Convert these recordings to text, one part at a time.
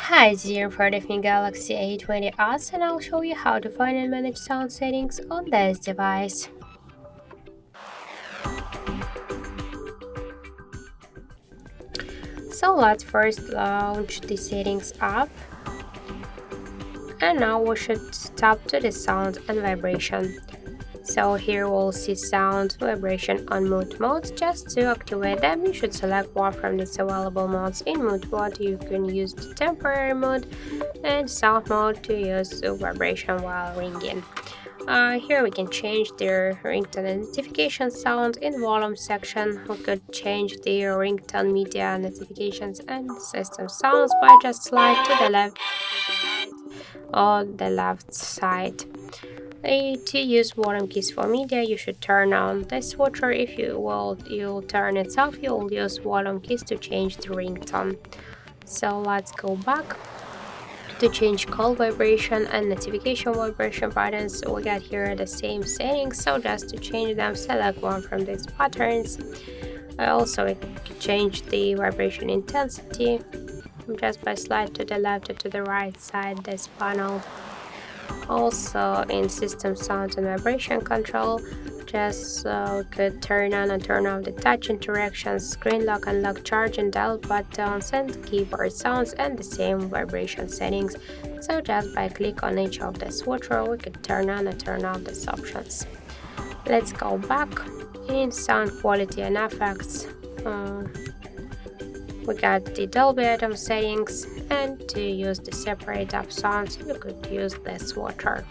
Hi, dear HardReset Galaxy A20s, and I'll show you how to find and manage sound settings on this device. So let's first launch the settings app, and now we should tap to the sound and vibration. So here we'll see sound, vibration, and mood modes. Just to activate them, you should select one from these available modes. In mood mode, you can use the temporary mode and sound mode to use the vibration while ringing. Here we can change the ringtone and notification sound. In volume section, we could change the ringtone media notifications and system sounds by just slide to the left or the left side. To use volume keys for media, you should turn on the switcher. If you'll turn it off, you'll use volume keys to change the ringtone. So let's go back to change call vibration and notification vibration buttons. We got here the same settings, so just to change them, select one from these patterns. Also, we can change the vibration intensity just by slide to the left or to the right side this panel. Also, in system sound and vibration control, just we could turn on and turn off the touch interactions, screen lock and lock charge and dial buttons, and keyboard sounds, and the same vibration settings. So just by click on each of the switcher, we could turn on and turn off these options. Let's go back in sound quality and effects. We got the Dolby Atom settings, and to use the separate up sounds, you could use this switcher.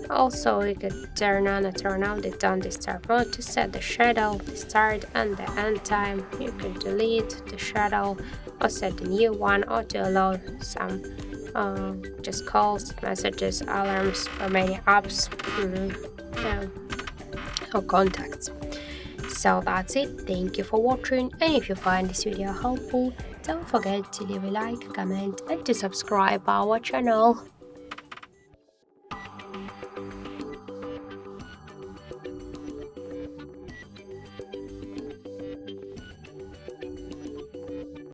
Also, we could turn on and turn off the don't disturb mode to set the shadow, the start and the end time. You could delete the shadow or set a new one, or to allow some just calls, messages, alarms, or many apps or contacts. So that's it. Thank you for watching, and if you find this video helpful, don't forget to leave a like, comment, and to subscribe our channel.